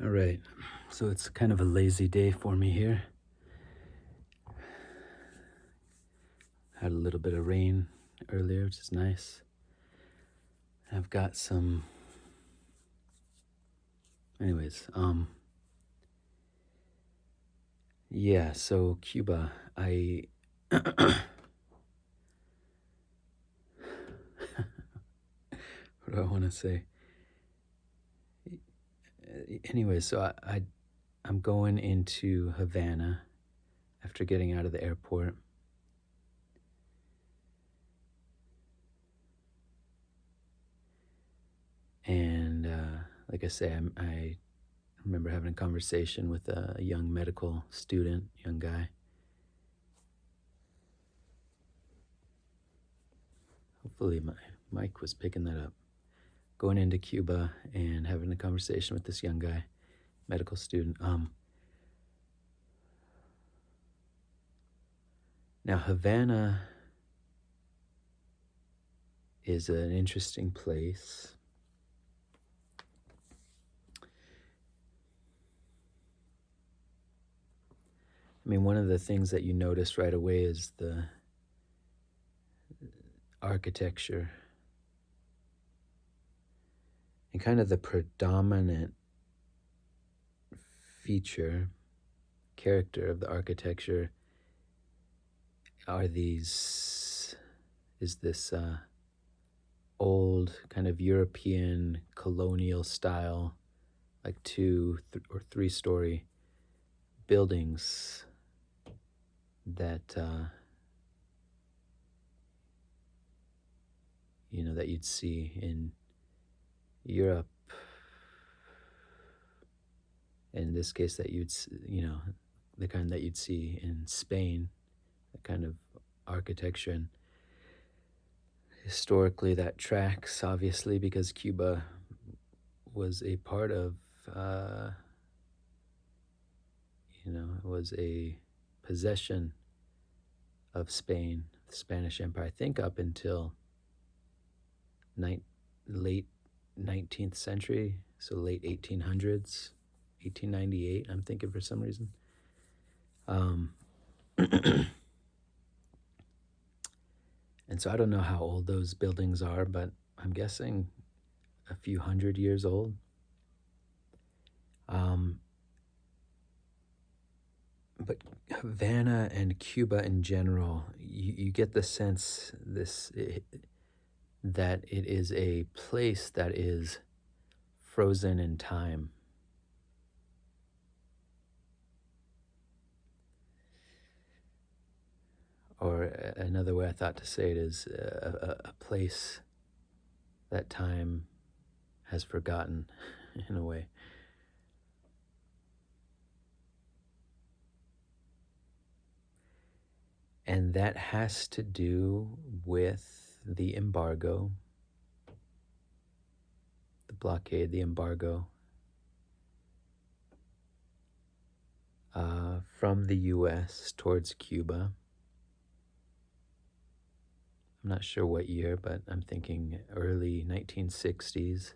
All right. So it's kind of a lazy day for me here. Had a little bit of rain earlier, which is nice. I've got some anyways, yeah, so Cuba, I what do I want to say? Anyway, so I'm going into Havana after getting out of the airport. And like I say, I remember having a conversation with a young medical student, young guy. Hopefully my mic was picking that up. Going into Cuba and having a conversation with this young guy, medical student. Now Havana is an interesting place. I mean, one of the things that you notice right away is the architecture and kind of the predominant character of the architecture is this old kind of European colonial style, like or 3-story buildings that that you'd see in Europe. In this case, that the kind that you'd see in Spain, the kind of architecture. And historically, that tracks, obviously, because Cuba was a part of, was a possession of Spain, the Spanish Empire, I think up until late 19th century, so late 1800s, 1898, I'm thinking for some reason. And so I don't know how old those buildings are, but I'm guessing a few hundred years old. But Havana and Cuba in general, you get the sense that it is a place that is frozen in time. Or another way I thought to say it is a place that time has forgotten, in a way. And that has to do with the embargo, the blockade, the embargo from the U.S. towards Cuba. I'm not sure what year, but I'm thinking early 1960s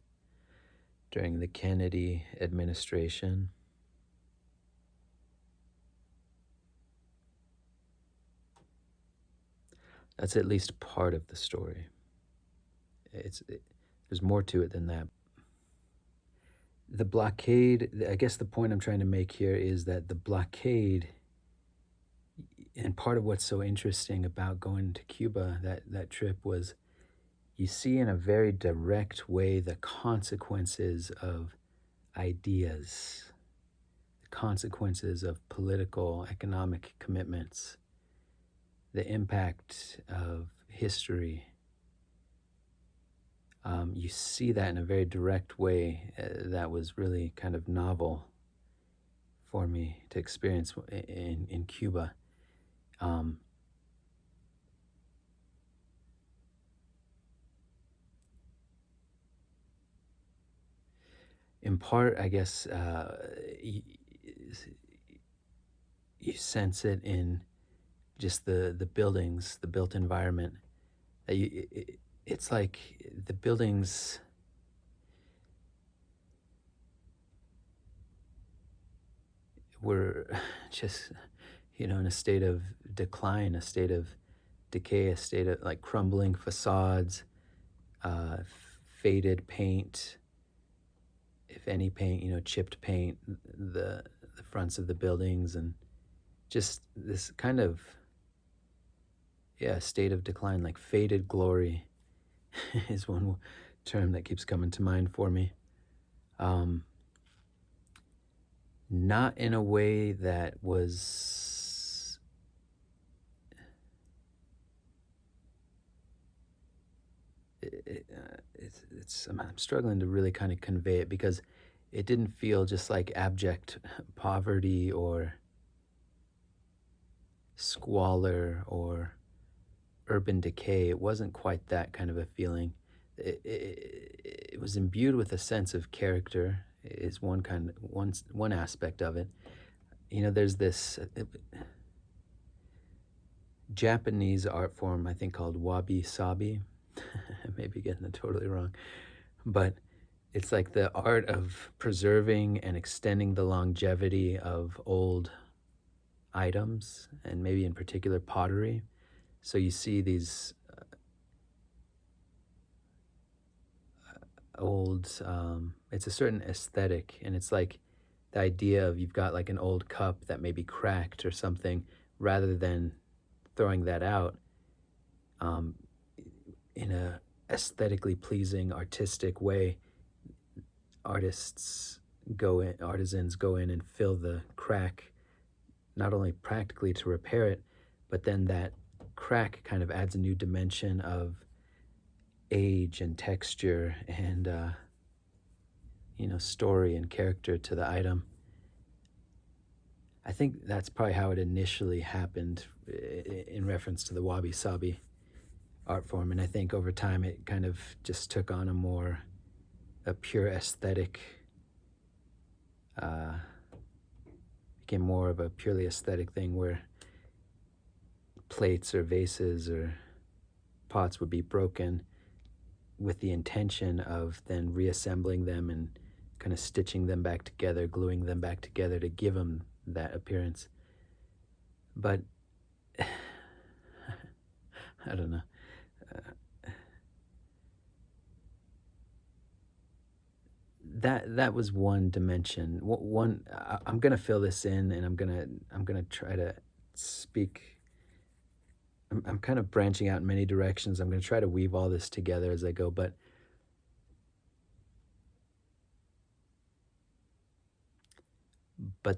during the Kennedy administration. That's at least part of the story. There's more to it than that. The blockade, I guess the point I'm trying to make here is that the blockade, and part of what's so interesting about going to Cuba, that trip, was you see in a very direct way the consequences of ideas, the consequences of political, economic commitments, the impact of history. You see that in a very direct way that was really kind of novel for me to experience in Cuba. In part, I guess, you sense it in just the buildings, the built environment. It's like the buildings were just, in a state of decline, a state of decay, a state of like crumbling facades, faded paint, if any paint, chipped paint, the fronts of the buildings, and just this kind of, yeah, state of decline, like faded glory is one term that keeps coming to mind for me. Um, Not in a way that was I'm struggling to really kind of convey it, because it didn't feel just like abject poverty or squalor or urban decay. It wasn't quite that kind of a feeling. It was imbued with a sense of character, is one aspect of it. There's this Japanese art form, I think, called wabi sabi. I may be getting it totally wrong, but it's like the art of preserving and extending the longevity of old items, and maybe in particular pottery. So you see these old, it's a certain aesthetic, and it's like the idea of you've got like an old cup that may be cracked or something, rather than throwing that out, um, in a aesthetically pleasing, artistic way. Artisans go in and fill the crack, not only practically to repair it, but then that crack kind of adds a new dimension of age and texture and story and character to the item. I think that's probably how it initially happened, in reference to the wabi sabi art form, and I think over time it kind of just took on a pure aesthetic, became more of a purely aesthetic thing, where plates or vases or pots would be broken with the intention of then reassembling them and kind of stitching them back together, gluing them back together to give them that appearance. But I don't know. That was one dimension. I'm gonna fill this in, and I'm gonna try to speak. I'm kind of branching out in many directions. I'm gonna try to weave all this together as I go, but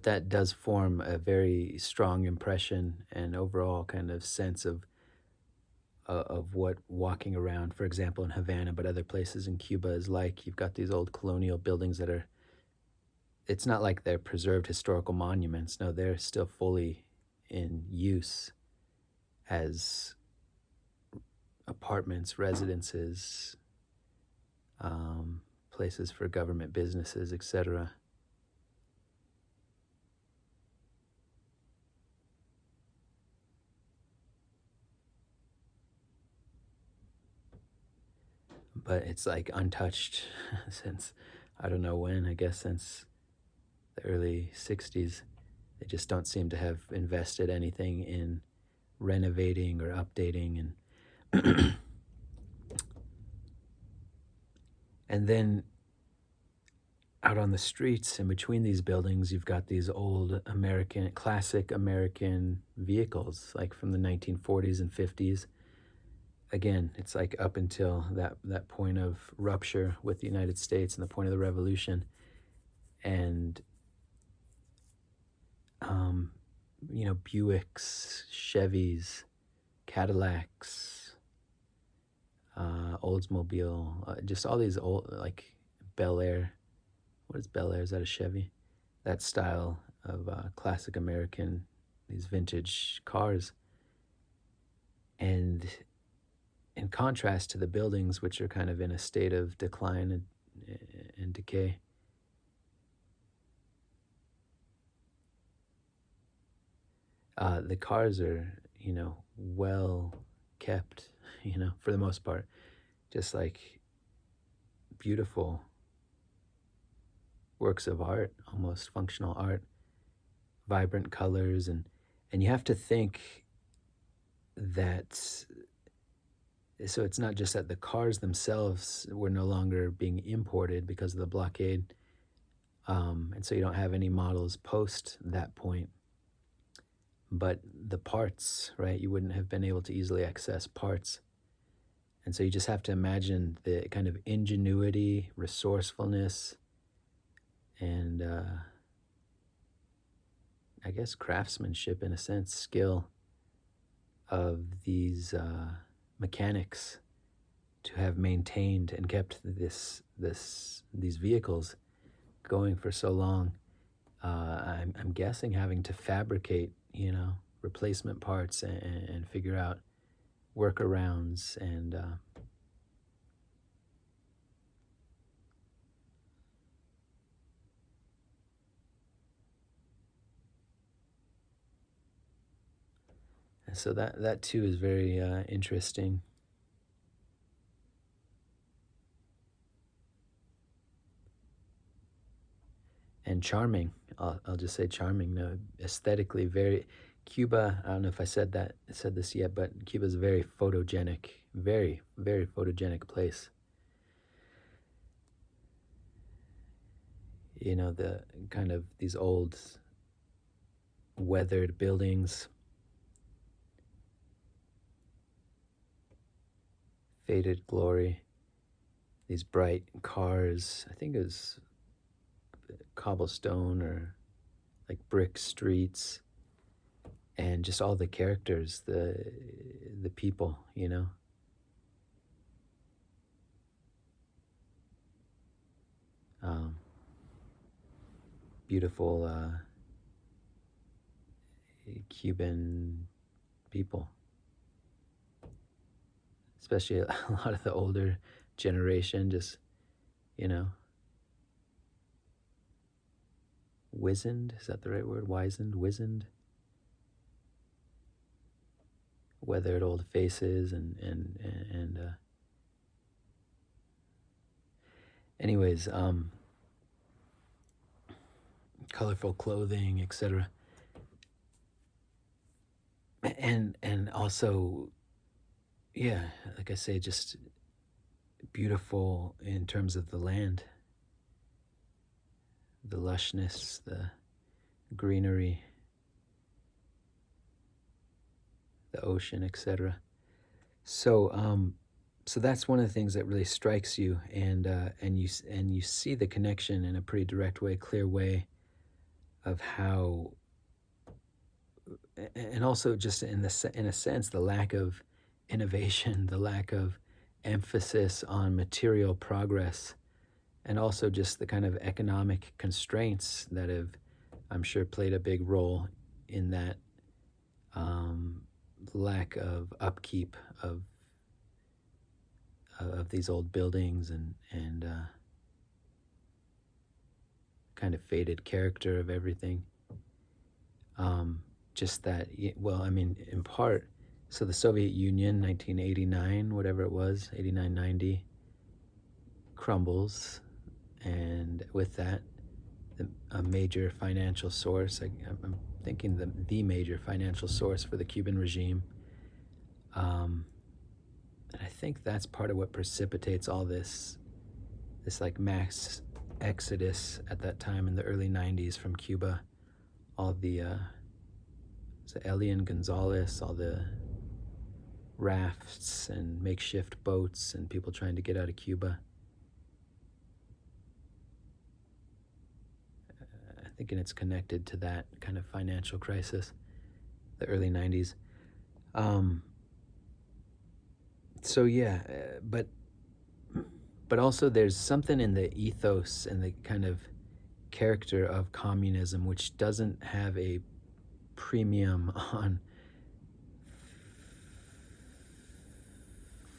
that does form a very strong impression and overall kind of sense of what walking around, for example, in Havana, but other places in Cuba is like. You've got these old colonial buildings that are, it's not like they're preserved historical monuments. No, they're still fully in use as apartments, residences, places for government businesses, etc. But it's like untouched since, I don't know when, I guess since the early 60s. They just don't seem to have invested anything in renovating or updating. And then out on the streets in between these buildings, you've got these old classic American vehicles, like from the 1940s and 50s. Again, it's like up until that point of rupture with the United States and the point of the revolution. And, Buicks, Chevys, Cadillacs, Oldsmobile, just all these old, like Bel Air. What is Bel Air? Is that a Chevy? That style of classic American, these vintage cars. And in contrast to the buildings, which are kind of in a state of decline and decay, the cars are, well kept, for the most part, just like beautiful works of art, almost functional art. vibrant colors, and you have to think that, so it's not just that the cars themselves were no longer being imported because of the blockade, and so you don't have any models post that point, but the parts, right? You wouldn't have been able to easily access parts. And so you just have to imagine the kind of ingenuity, resourcefulness, and I guess craftsmanship, in a sense, skill of these mechanics to have maintained and kept these vehicles going for so long. I'm guessing having to fabricate, replacement parts, and figure out workarounds, and so that too is very interesting and charming. I'll just say charming. No, aesthetically very. Cuba. I don't know if I said this yet, but Cuba is a very photogenic, very very photogenic place. The kind of these old weathered buildings, faded glory, these bright cars. I think it was cobblestone or like brick streets, and just all the characters, the people, um, beautiful Cuban people, especially a lot of the older generation, just you know wizened, is that the right word? Wizened, weathered old faces, and anyways, colorful clothing, etc. And also, yeah, like I say, just beautiful in terms of the land, the lushness, the greenery, the ocean, etc. So that's one of the things that really strikes you, and you see the connection in a pretty direct way, clear way, of how, and also just in a sense, the lack of innovation, the lack of emphasis on material progress, and also just the kind of economic constraints that have, I'm sure, played a big role in that, lack of upkeep of these old buildings, and kind of faded character of everything. Just that, well, I mean, in part, so the Soviet Union, 1989, whatever it was, 89, 90, crumbles, and with that, a major financial source, I'm thinking the major financial source for the Cuban regime. And I think that's part of what precipitates all this like mass exodus at that time in the early 90s from Cuba. All the Elian Gonzalez, all the rafts and makeshift boats and people trying to get out of Cuba. I think it's connected to that kind of financial crisis, the early 90s. So yeah, but also there's something in the ethos and the kind of character of communism which doesn't have a premium on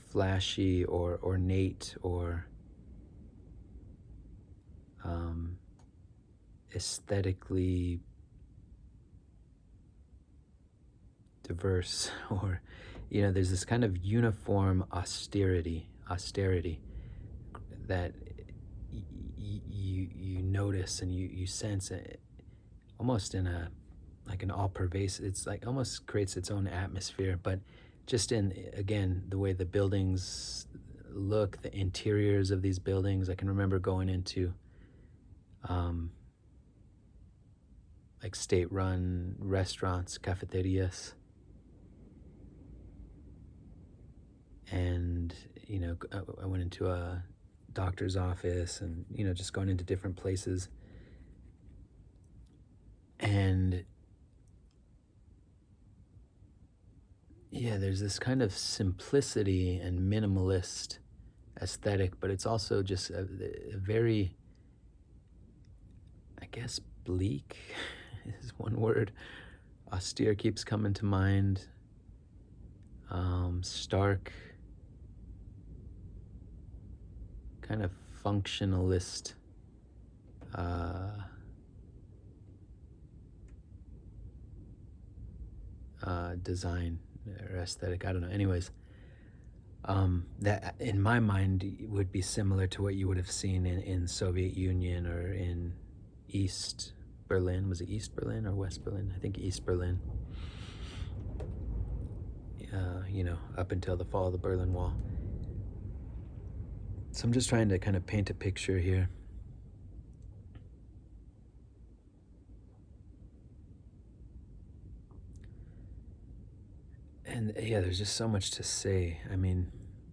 flashy or ornate or aesthetically diverse, or there's this kind of uniform austerity that you notice and you sense it almost in a like an all pervasive. It's like almost creates its own atmosphere, but just in again the way the buildings look, the interiors of these buildings. I can remember going into um, like state-run restaurants, cafeterias, and I went into a doctor's office, and just going into different places, and yeah, there's this kind of simplicity and minimalist aesthetic, but it's also just a very, I guess, bleak is one word. Austere keeps coming to mind. Stark, kind of functionalist design or aesthetic. I don't know. Anyways, that in my mind would be similar to what you would have seen in Soviet Union or in East Berlin. Was it East Berlin or West Berlin? I think East Berlin. Up until the fall of the Berlin Wall. So I'm just trying to kind of paint a picture here. And yeah, there's just so much to say. I mean,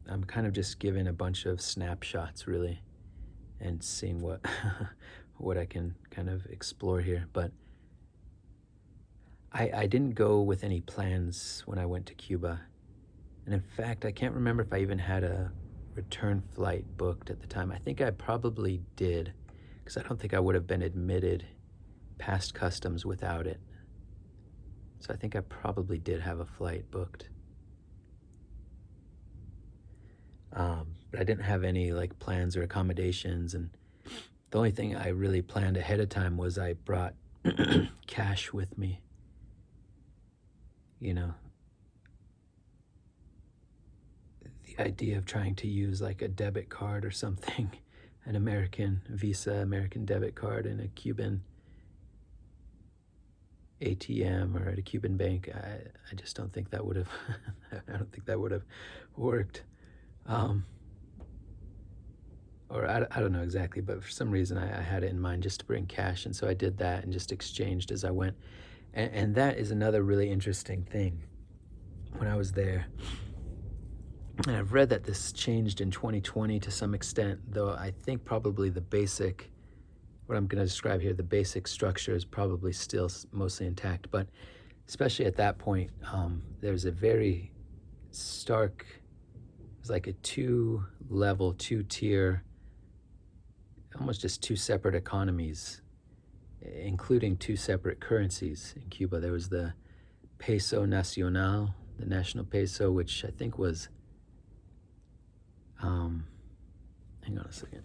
I'm kind of just giving a bunch of snapshots, really, and seeing what what I can kind of explore here. But I didn't go with any plans when I went to Cuba. And in fact, I can't remember if I even had a return flight booked at the time. I think I probably did, because I don't think I would have been admitted past customs without it. So I think I probably did have a flight booked. But I didn't have any like plans or accommodations, and the only thing I really planned ahead of time was I brought cash with me. The idea of trying to use like a debit card or something, an American Visa, American debit card in a Cuban ATM or at a Cuban bank, I just don't think that would have, I don't think that would have worked. Or I don't know exactly, but for some reason I had it in mind just to bring cash, and so I did that and just exchanged as I went. And that is another really interesting thing when I was there. And I've read that this changed in 2020 to some extent, though I think probably the basic, what I'm going to describe here, the basic structure is probably still mostly intact. But especially at that point, there's a very stark, it's like a two-level, two-tier, almost just two separate economies, including two separate currencies in Cuba. There was the peso nacional, the national peso, which I think was, hang on a second.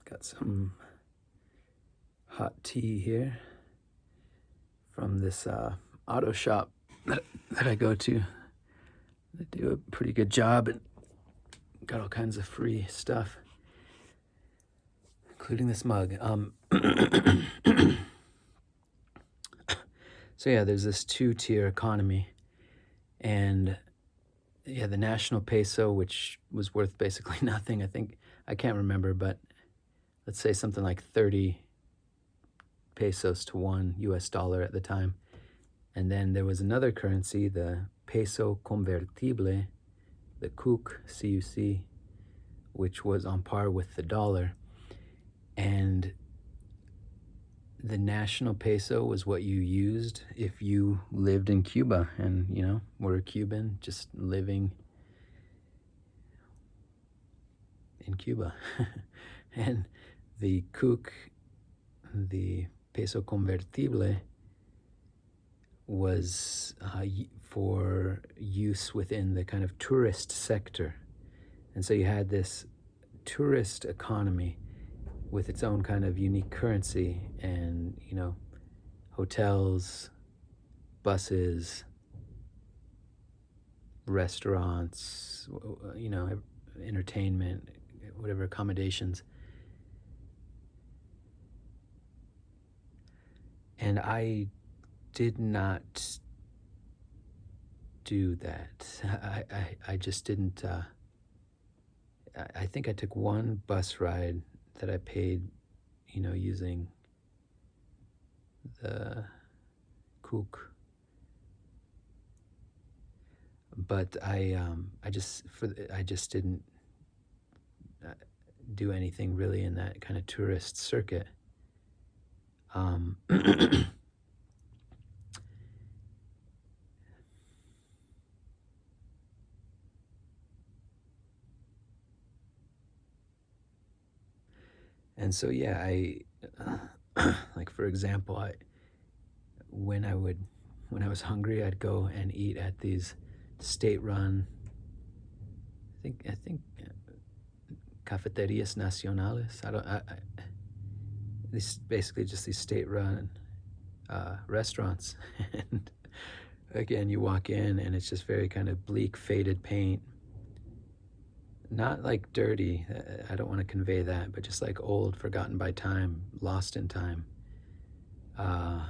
Got some hot tea here from this auto shop that I go to. They do a pretty good job and got all kinds of free stuff, including this mug. So yeah, there's this two-tier economy, and yeah, the national peso, which was worth basically nothing. I can't remember, but let's say something like 30 pesos to $1 US at the time. And then there was another currency, the peso convertible, the CUC, which was on par with the dollar. And the national peso was what you used if you lived in Cuba and, were a Cuban just living in Cuba. And the CUC, the peso convertible, was for use within the kind of tourist sector. And so you had this tourist economy with its own kind of unique currency and, hotels, buses, restaurants, entertainment, whatever accommodations. And I did not do that. I just didn't. I think I took one bus ride that I paid, using the Cook, but I just didn't uh, do anything really in that kind of tourist circuit. Um, and so yeah, like for example, when I would when I was hungry, I'd go and eat at these state-run, I think cafeterias nacionales. I don't. These basically just these state-run restaurants, and again, you walk in and it's just very kind of bleak, faded paint. Not like dirty. I don't want to convey that, but just like old, forgotten by time, lost in time. Uh,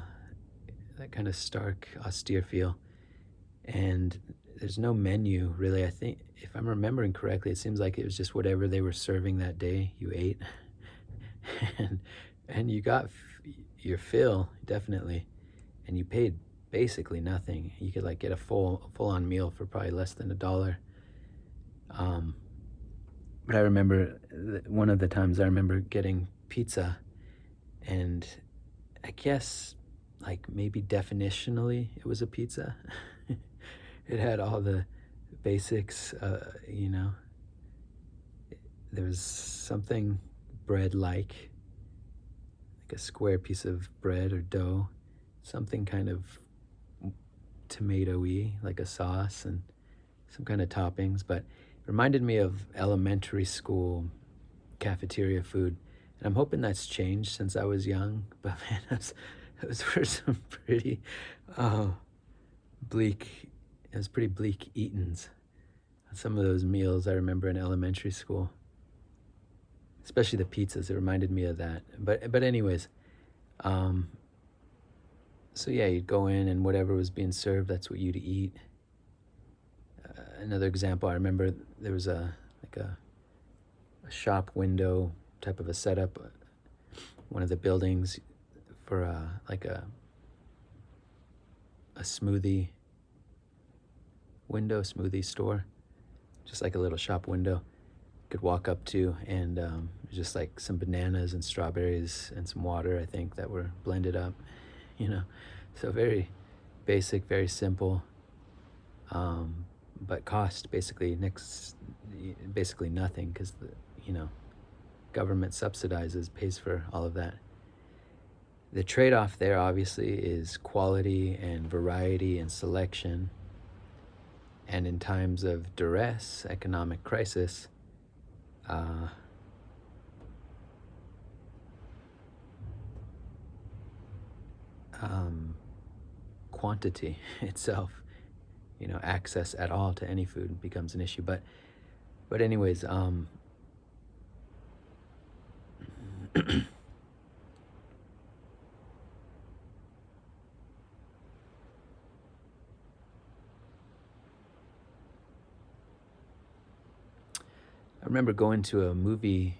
that kind of stark, austere feel. And there's no menu really. I think if I'm remembering correctly, it seems like it was just whatever they were serving that day you ate, and you got your fill definitely, and you paid basically nothing. You could like get a full on meal for probably less than $1. Um, but I remember one of the times I remember getting pizza, and I guess like maybe definitionally it was a pizza. It had all the basics, there was something bread like a square piece of bread or dough, something kind of tomato-y, like a sauce, and some kind of toppings. But it reminded me of elementary school cafeteria food. And I'm hoping that's changed since I was young. But man, those were some pretty uh, bleak, it was pretty bleak eatings. Some of those meals I remember in elementary school, especially the pizzas. It reminded me of that. But anyways, um, so yeah, you'd go in and whatever was being served, that's what you'd eat. Another example, I remember there was a shop window type of a setup, one of the buildings for like a smoothie window, smoothie store, just like a little shop window could walk up to, and just like some bananas and strawberries and some water, I think, that were blended up, you know. So very basic, very simple, but cost basically nothing because the government subsidizes, pays for all of that. The trade-off there obviously is quality and variety and selection. And in times of duress, economic crisis, uh, quantity itself, access at all to any food becomes an issue. But anyways, I remember going to a movie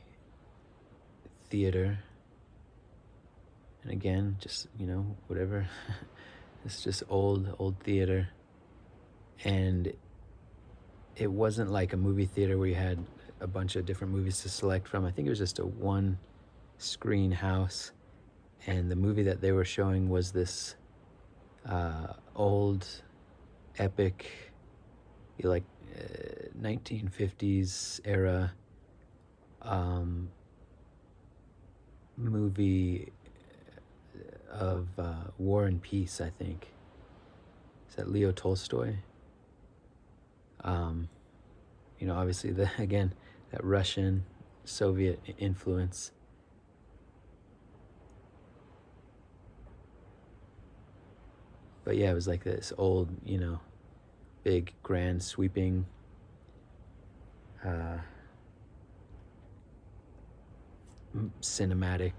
theater, and again, just whatever. It's just old theater, and it wasn't like a movie theater where you had a bunch of different movies to select from. I think it was just a one screen house, and the movie that they were showing was this old epic, like 1950s era movie of War and Peace, I think. Is that Leo Tolstoy? Obviously again, that Russian Soviet influence. But yeah, it was like this old, big, grand, sweeping cinematic,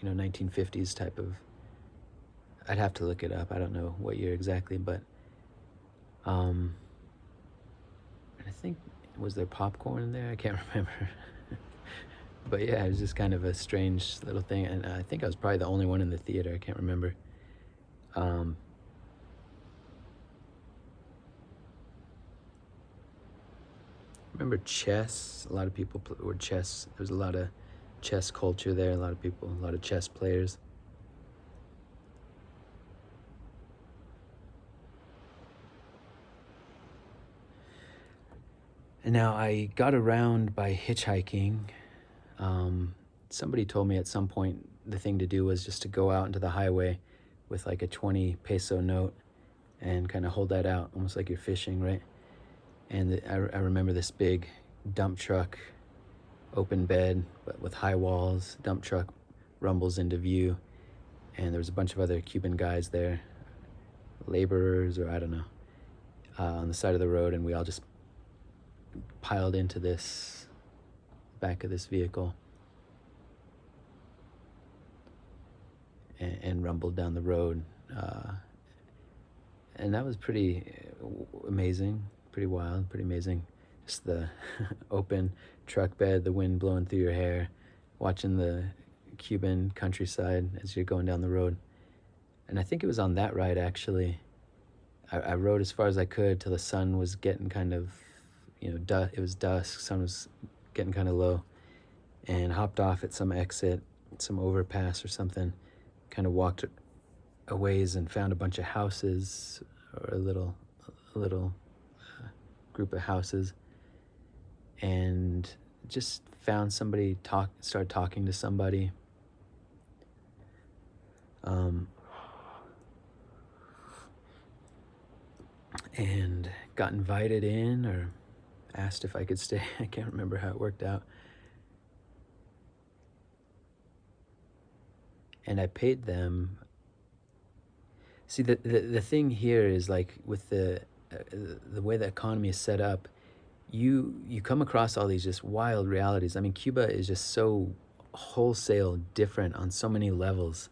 1950s type of I'd have to look it up. I don't know what year exactly, but um, and I think, was there popcorn in there? I can't remember. But yeah, it was just kind of a strange little thing, and I think I was probably the only one in the theater. I can't remember. Um, remember chess? A lot of people were chess. There was a lot of chess culture there. A lot of people, a lot of chess players. And now I got around by hitchhiking. Somebody told me at some point the thing to do was just to go out into the highway with like a 20 peso note and kind of hold that out, almost like you're fishing, right? And I remember this big dump truck, open bed, but with high walls. Dump truck rumbles into view, and there was a bunch of other Cuban guys there, laborers or I don't know, on the side of the road, and we all just piled into this back of this vehicle and rumbled down the road. And that was pretty amazing, pretty wild, pretty amazing. Just the open truck bed, the wind blowing through your hair, watching the Cuban countryside as you're going down the road. And I think it was on that ride, actually. I rode as far as I could till the sun was getting kind of, it was dusk, sun was getting kind of low, and hopped off at some exit, some overpass or something, kind of walked a ways and found a bunch of houses, or a little group of houses, and just found somebody, started talking to somebody. And got invited in or asked if I could stay. I can't remember how it worked out. And I paid them. See, the thing here is, like, with the way the economy is set up, you come across all these just wild realities. I mean, Cuba is just so wholesale different on so many levels.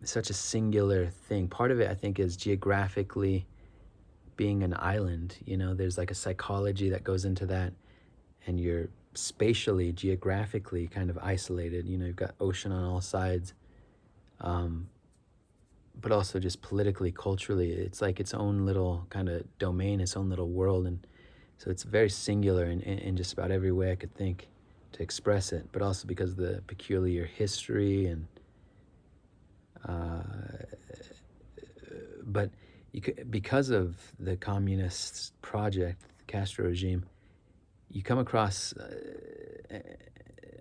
Such a singular thing. Part of it, I think, is geographically being an island. There's like a psychology that goes into that, and you're spatially, geographically kind of isolated. You've got ocean on all sides, but also just politically, culturally, it's like its own little kind of domain, its own little world. And so it's very singular in just about every way I could think to express it, but also because of the peculiar history and but because of the communist project, the Castro regime, you come across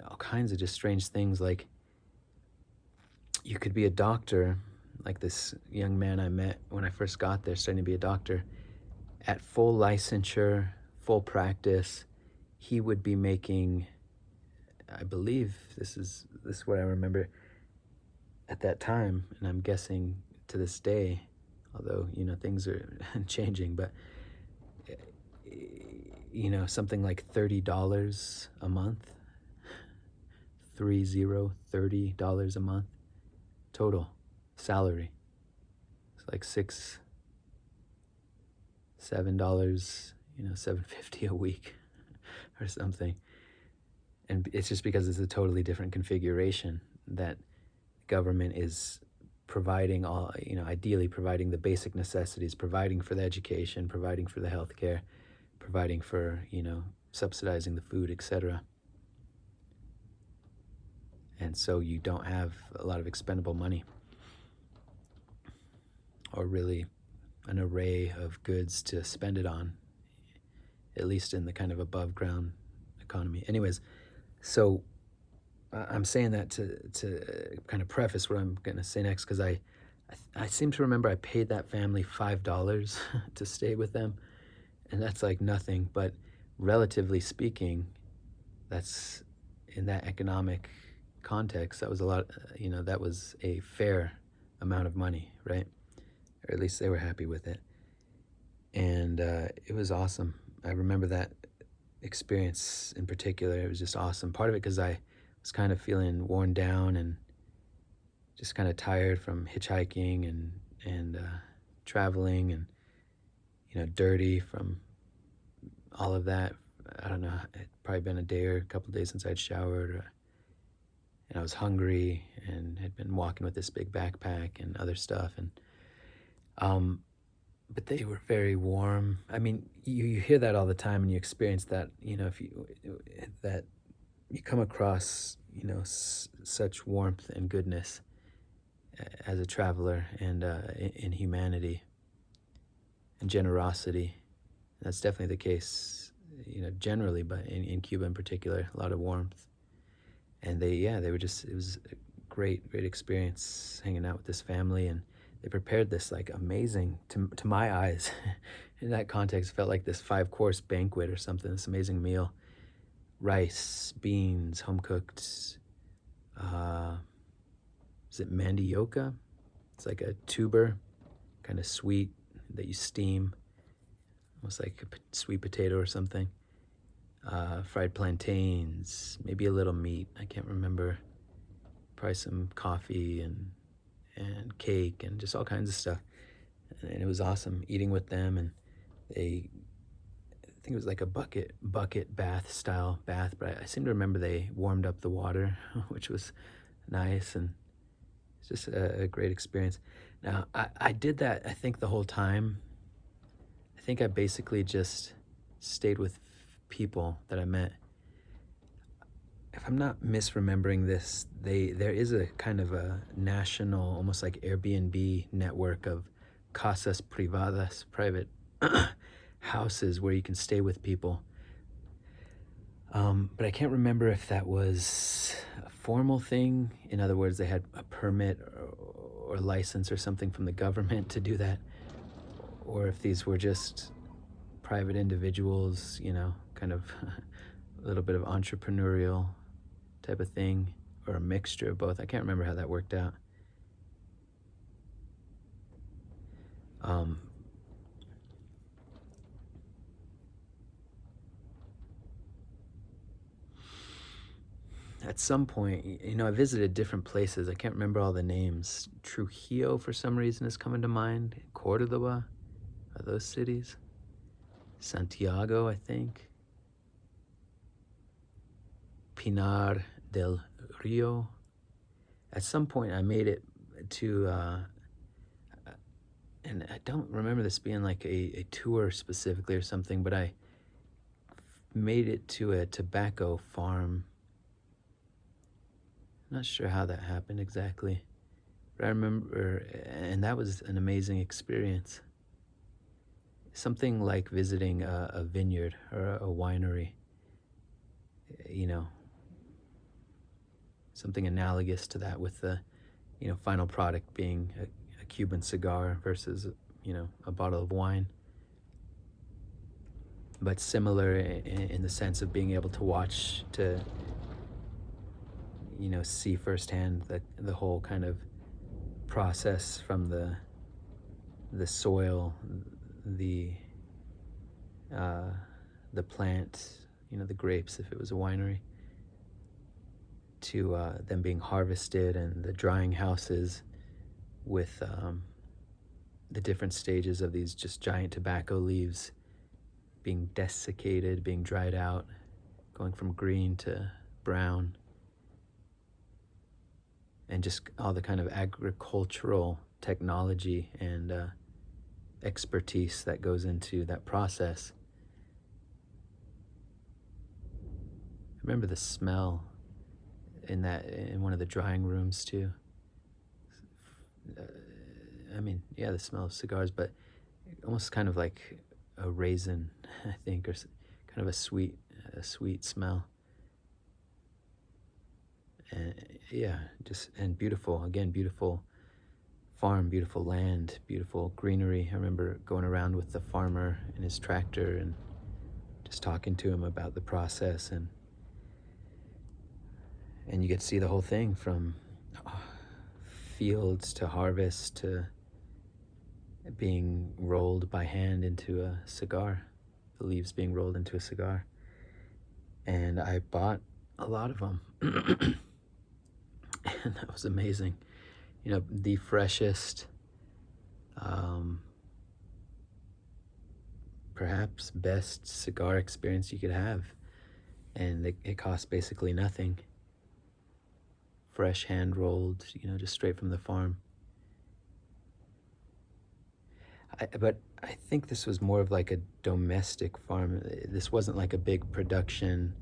all kinds of just strange things. Like, you could be a doctor, like this young man I met when I first got there, starting to be a doctor, at full licensure, full practice. He would be making, I believe this is what I remember at that time, and I'm guessing to this day, although things are changing, but something like $30 a month, $30 a month total salary. It's like $7, $7.50 a week or something. And it's just because it's a totally different configuration that government is providing all, ideally providing the basic necessities, providing for the education, providing for the healthcare, providing for, subsidizing the food, etc. And so you don't have a lot of expendable money, or really an array of goods to spend it on, at least in the kind of above ground economy. Anyways, so I'm saying that to kind of preface what I'm going to say next, because I seem to remember I paid that family $5 to stay with them, and that's like nothing. But relatively speaking, that's, in that economic context, that was a lot. That was a fair amount of money, right? Or at least they were happy with it, and it was awesome. I remember that experience in particular. It was just awesome. Part of it because I was kind of feeling worn down, and just kind of tired from hitchhiking and traveling, and dirty from all of that. I don't know. It's probably been a day or a couple of days since I'd showered, and I was hungry and had been walking with this big backpack and other stuff, and um, but they were very warm. I mean, you hear that all the time, and you experience that. If that you come across such warmth and goodness as a traveler, and in humanity and generosity. That's definitely the case, generally, but in Cuba in particular, a lot of warmth. And they were just, it was a great experience hanging out with this family. And they prepared this like amazing, to my eyes, in that context, felt like this 5-course banquet or something, this amazing meal. Rice, beans, home cooked, is it mandioca? It's like a tuber, kind of sweet, that you steam, almost like a sweet potato or something. Fried plantains, maybe a little meat. I can't remember. Probably some coffee and cake and just all kinds of stuff. And it was awesome eating with them. And I think it was like a bucket bath style bath, but I seem to remember they warmed up the water, which was nice, and it's just a great experience. Now, I did that, I think, the whole time. I think I basically just stayed with people that I met. If I'm not misremembering this, there is a kind of a national, almost like Airbnb network of casas privadas, private houses where you can stay with people. But I can't remember if that was a formal thing. In other words, they had a permit or license or something from the government to do that, or if these were just private individuals, kind of a little bit of entrepreneurial type of thing, or a mixture of both. I can't remember how that worked out. At some point, I visited different places. I can't remember all the names. Trujillo, for some reason, is coming to mind. Cordoba, are those cities? Santiago, I think. Pinar del Rio. At some point, I made it to, and I don't remember this being like a tour specifically or something, but I made it to a tobacco farm. I'm not sure how that happened exactly, but I remember, and that was an amazing experience. Something like visiting a vineyard or a winery, something analogous to that, with the, final product being a Cuban cigar versus, a bottle of wine. But similar in the sense of being able to watch, to, see firsthand the whole kind of process from the soil, the plant, the grapes if it was a winery, to them being harvested, and the drying houses with the different stages of these just giant tobacco leaves being desiccated, being dried out, going from green to brown, and just all the kind of agricultural technology and expertise that goes into that process. I remember the smell in one of the drying rooms too. The smell of cigars, but almost kind of like a raisin, I think, or kind of a sweet smell. And and beautiful, again, beautiful farm, beautiful land, beautiful greenery. I remember going around with the farmer in his tractor and just talking to him about the process, and you get to see the whole thing from fields to harvest to being rolled by hand into a cigar, the leaves being rolled into a cigar. And I bought a lot of them. And that was amazing. the freshest, um, perhaps best cigar experience you could have. And it costs basically nothing. Fresh, hand rolled, just straight from the farm. But I think this was more of like a domestic farm. This wasn't like a big production,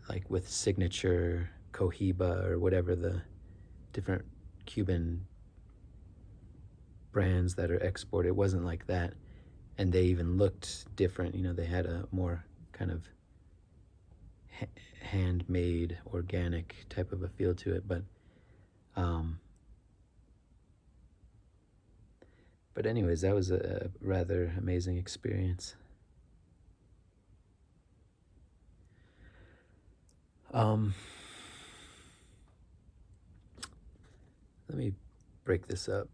like with Signature, Cohiba, or whatever the different Cuban brands that are exported. It wasn't like that. And they even looked different. They had a more kind of handmade, organic type of a feel to it. But anyways, that was a rather amazing experience. Um, Let me break this up.